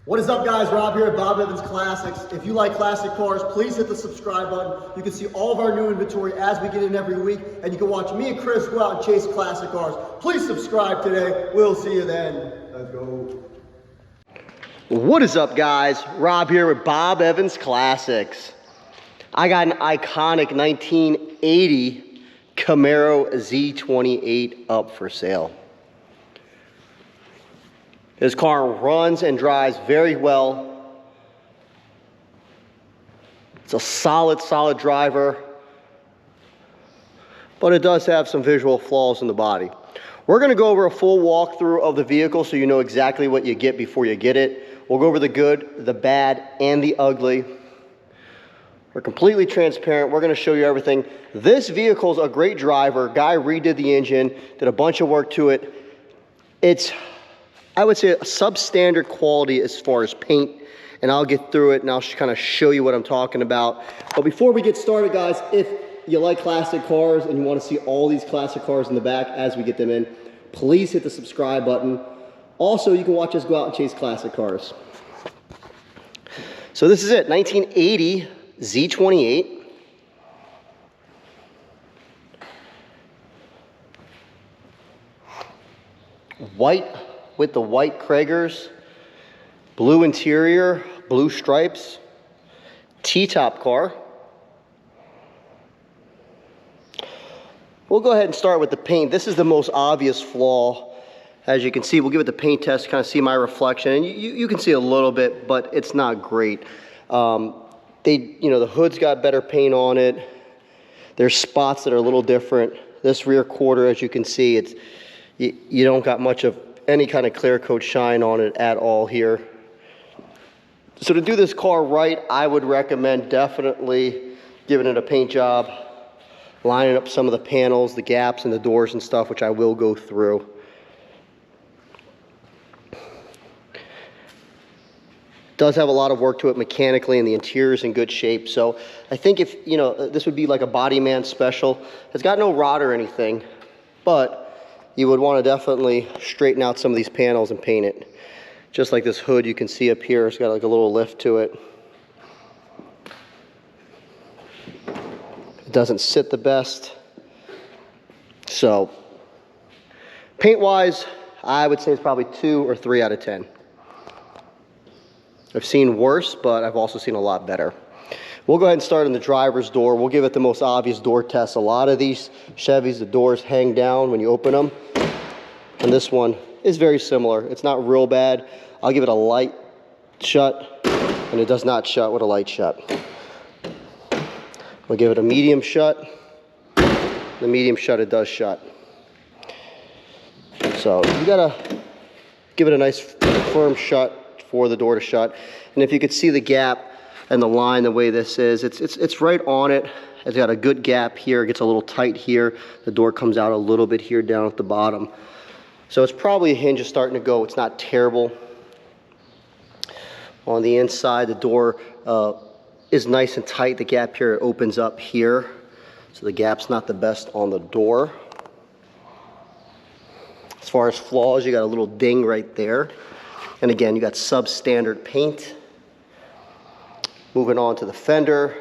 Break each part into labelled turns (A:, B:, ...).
A: What is up, guys? Rob here at Bob Evans Classics. If you like classic cars, please hit the subscribe button. You can see all of our new inventory as we get in every week, and you can watch me and Chris go out and chase classic cars. Please subscribe today. We'll see you then. Let's go.
B: What is up, guys? Rob here with Bob Evans Classics. I got an iconic 1980 CAMARO Z28 up for sale. This car runs and drives very well. It's a solid driver, but it does have some visual flaws in the body. We're going to go over a full walkthrough of the vehicle so you know exactly what you get before you get it. We'll go over the good, the bad, and the ugly. We're completely transparent. We're going to show you everything. This vehicle's a great driver. Guy redid the engine, did a bunch of work to it. It's, I would say, a substandard quality as far as paint, and I'll get through it and I'll kind of show you what I'm talking about. But before we get started, guys, if you like classic cars and you want to see all these classic cars in the back as we get them in, please hit the subscribe button. Also, you can watch us go out and chase classic cars. So this is it, 1980 Z28. White with the white Kragers, blue interior, blue stripes, T-top car. We'll go ahead and start with the paint. This is the most obvious flaw. As you can see, we'll give it the paint test to kind of see my reflection, and you can see a little bit, but it's not great. The hood's got better paint on it. There's spots that are a little different. This rear quarter, as you can see, it's you don't got much of any kind of clear coat shine on it at all here. So to do this car right, I would recommend definitely giving it a paint job, lining up some of the panels, the gaps in the doors and stuff, which I will go through. Does have a lot of work to it mechanically, and the interior is in good shape. So I think if, this would be like a body man special. It's got no rot or anything, but you would want to definitely straighten out some of these panels and paint it. Just like this hood you can see up here, it's got like a little lift to it. It doesn't sit the best. So paint-wise, I would say it's probably 2 or 3 out of 10. I've seen worse, but I've also seen a lot better. We'll go ahead and start in the driver's door. We'll give it the most obvious door test. A lot of these Chevys, the doors hang down when you open them. And this one is very similar. It's not real bad. I'll give it a light shut, and it does not shut with a light shut. We'll give it a medium shut. The medium shut, it does shut. So you gotta give it a nice firm shut for the door to shut. And if you could see the gap and the line the way this is, it's right on it. It's got a good gap here. It gets a little tight here. The door comes out a little bit here down at the bottom. So it's probably a hinge is starting to go. It's not terrible. On the inside, the door is nice and tight. The gap here opens up here. So the gap's not the best on the door. As far as flaws, you got a little ding right there. And again, you got substandard paint. Moving on to the fender.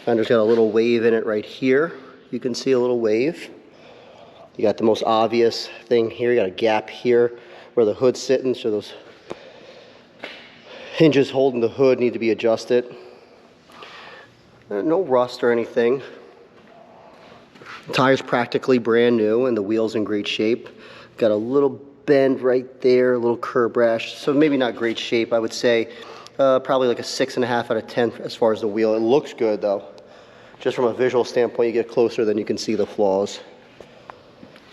B: Fender's got a little wave in it right here. You can see a little wave. You got the most obvious thing here. You got a gap here where the hood's sitting, so those hinges holding the hood need to be adjusted. No rust or anything. The tire's practically brand new and the wheel's in great shape. Got a little bend right there, a little curb rash. So maybe not great shape, I would say. Probably like a 6.5 out of 10 as far as the wheel. It looks good though. Just from a visual standpoint, you get closer, then you can see the flaws.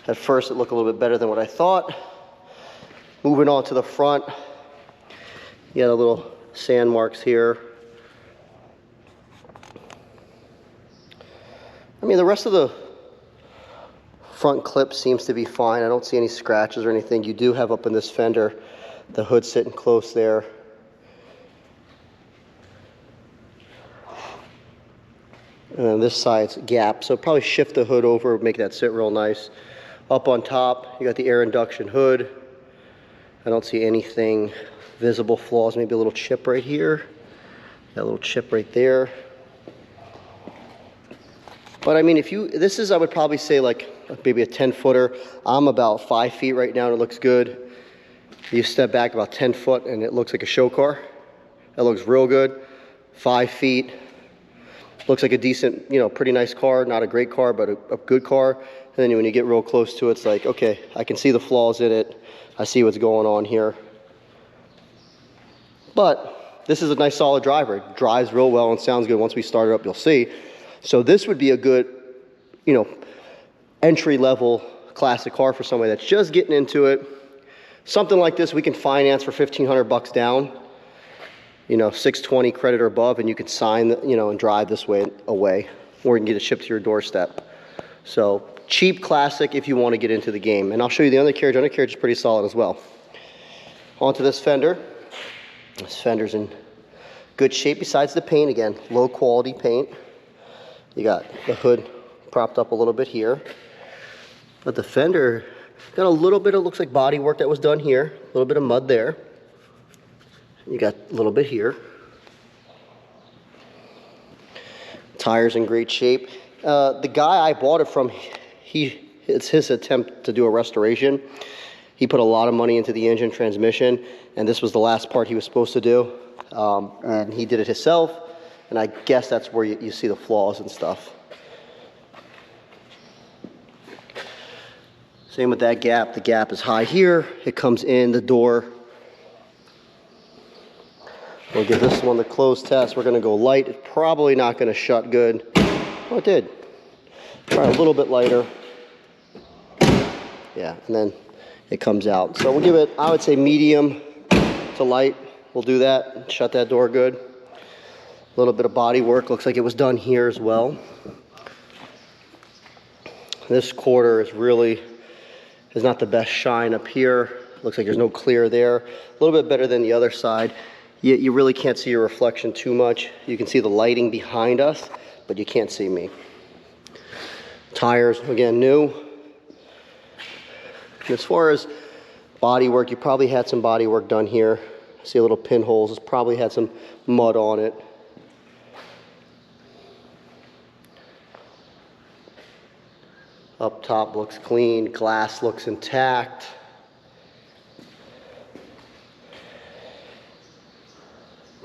B: At first, it looked a little bit better than what I thought. Moving on to the front, you got a little sand marks here. I mean, the rest of the front clip seems to be fine. I don't see any scratches or anything. You do have up in this fender, the hood sitting close there. And then this side's gap, so probably shift the hood over, make that sit real nice. Up on top, you got the air induction hood. I don't see anything visible flaws, maybe a little chip right here, that little chip right there. But I mean, this is, I would probably say like maybe a 10-footer. I'm about 5 feet right now and it looks good. You step back about 10 foot and it looks like a show car. That looks real good. 5 feet. Looks like a decent, pretty nice car. Not a great car, but a good car. And then when you get real close to it, it's like, okay, I can see the flaws in it. I see what's going on here. But this is a nice solid driver. It drives real well and sounds good. Once we start it up, you'll see. So this would be a good, entry-level classic car for somebody that's just getting into it. Something like this we can finance for $1,500 down, 620 credit or above, and you can sign, and drive this way away, or you can get it shipped to your doorstep. So cheap classic if you want to get into the game. And I'll show you the undercarriage. Undercarriage is pretty solid as well. Onto this fender. This fender's in good shape besides the paint. Again, low quality paint. You got the hood propped up a little bit here. But the fender got a little bit of, looks like body work that was done here. A little bit of mud there. You got a little bit here. Tires in great shape. The guy I bought it from, it's his attempt to do a restoration. He put a lot of money into the engine transmission, and this was the last part he was supposed to do. And he did it himself, and I guess that's where you see the flaws and stuff. Same with that gap. The gap is high here. It comes in the door. We'll give this one the close test. We're going to go light. It's probably not going to shut good. Oh, it did. Try a little bit lighter. Yeah, and then it comes out. So we'll give it, I would say, medium to light. We'll do that. Shut that door good. A little bit of body work. Looks like it was done here as well. This quarter is not the best shine up here. Looks like there's no clear there. A little bit better than the other side. You really can't see your reflection too much. You can see the lighting behind us, but you can't see me. Tires, again, new. And as far as body work, you probably had some body work done here. See a little pinholes. It's probably had some mud on it. Up top looks clean. Glass looks intact.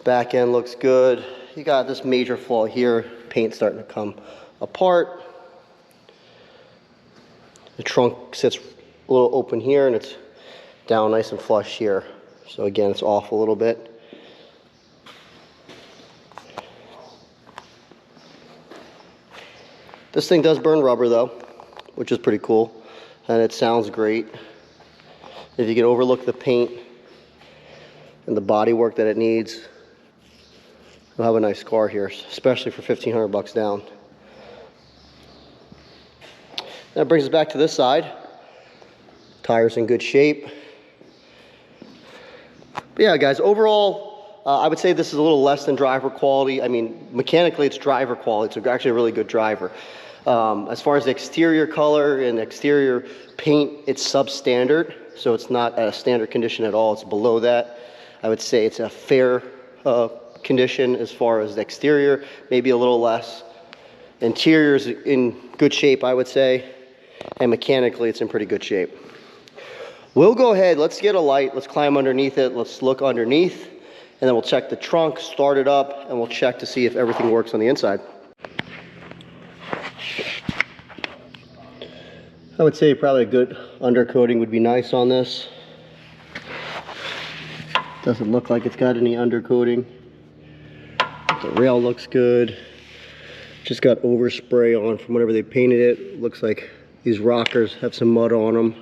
B: Back end looks good. You got this major flaw here. Paint starting to come apart. The trunk sits a little open here and it's down nice and flush here. So again, it's off a little bit. This thing does burn rubber though, which is pretty cool. And it sounds great. If you can overlook the paint and the body work that it needs, we'll have a nice car here, especially for $1,500 down. That brings us back to this side. Tires in good shape. But yeah, guys, overall, I would say this is a little less than driver quality. I mean, mechanically, it's driver quality. It's actually a really good driver. As far as the exterior color and exterior paint, it's substandard. So it's not at a standard condition at all. It's below that. I would say it's a fair condition as far as the exterior, maybe a little less. Interior's in good shape, I would say, and mechanically it's in pretty good shape. We'll go ahead, let's get a light, let's climb underneath it, let's look underneath, and then we'll check the trunk, start it up, and we'll check to see if everything works on the inside. I would say probably a good undercoating would be nice on this. Doesn't look like it's got any undercoating. The rail looks good. Just got overspray on from whenever they painted it. Looks like these rockers have some mud on them.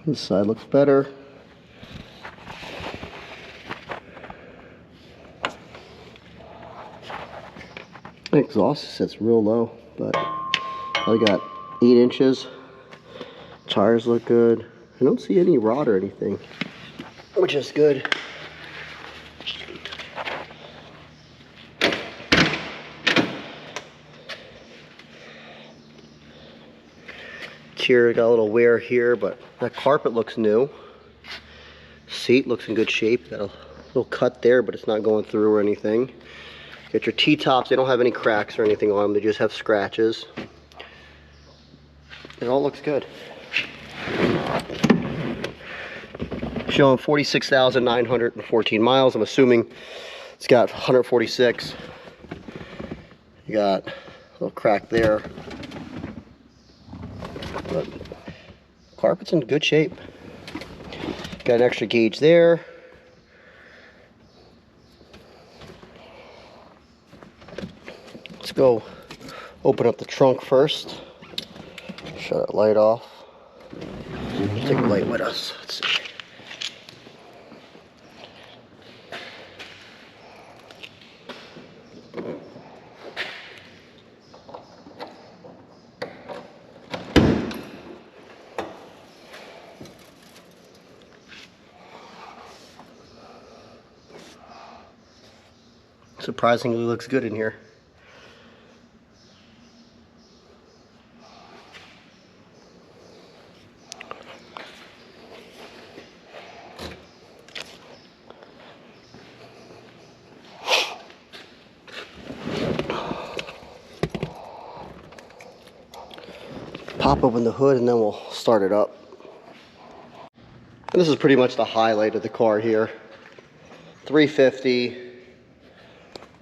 B: This side looks better. Exhaust sits real low, but I got 8 inches. Tires look good. I don't see any rot or anything, which is good. Interior got a little wear here, but that carpet looks new. Seat looks in good shape. Got a little cut there, but it's not going through or anything. Got your T-tops. They don't have any cracks or anything on them. They just have scratches. It all looks good. Showing 46,914 miles. I'm assuming it's got 146. You got a little crack there. But carpet's in good shape. Got an extra gauge there. Let's go open up the trunk first. Shut that light off. Let's take the light with us. Let's see. Surprisingly looks good in here. Pop open the hood and then we'll start it up. And this is pretty much the highlight of the car here. 350.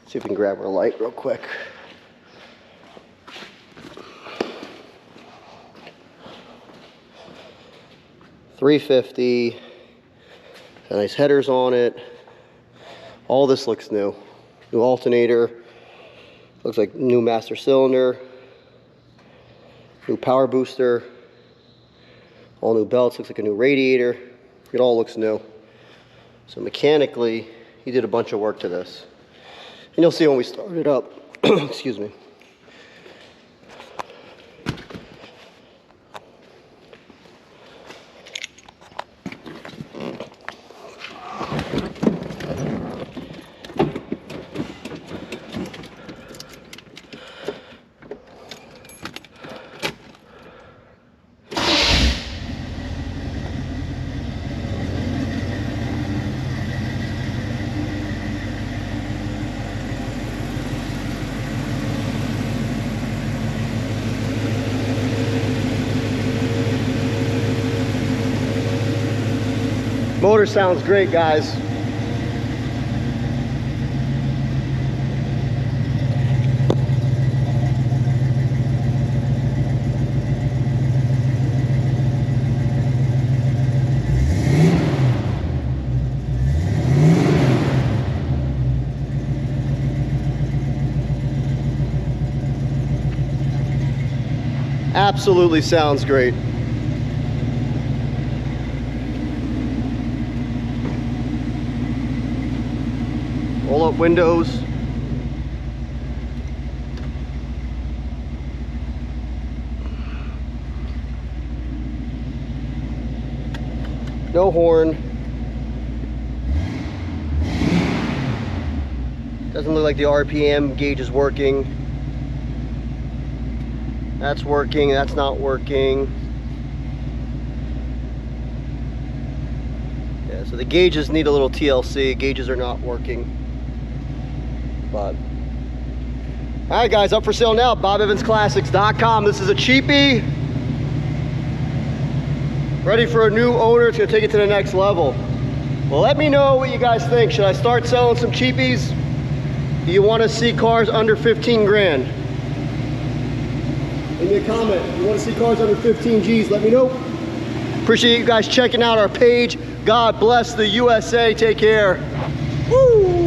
B: See if we can grab our light real quick. $350. Got nice headers on it. All this looks new. New alternator. Looks like new master cylinder. New power booster. All new belts. Looks like a new radiator. It all looks new. So mechanically, he did a bunch of work to this. And you'll see when we start it up. Excuse me. Motor sounds great, guys. Absolutely sounds great. Roll up windows. No horn. Doesn't look like the RPM gauge is working. That's working, that's not working. Yeah, so the gauges need a little TLC. Gauges are not working. But all right, guys, up for sale now, BobEvansClassics.com. This is a cheapie, ready for a new owner. It's gonna take it to the next level. Well, let me know what you guys think. Should I start selling some cheapies? Do you want to see cars under 15 grand? Leave me a comment. If you want to see cars under 15 G's, let me know. Appreciate you guys checking out our page. God bless the USA. Take care. Woo!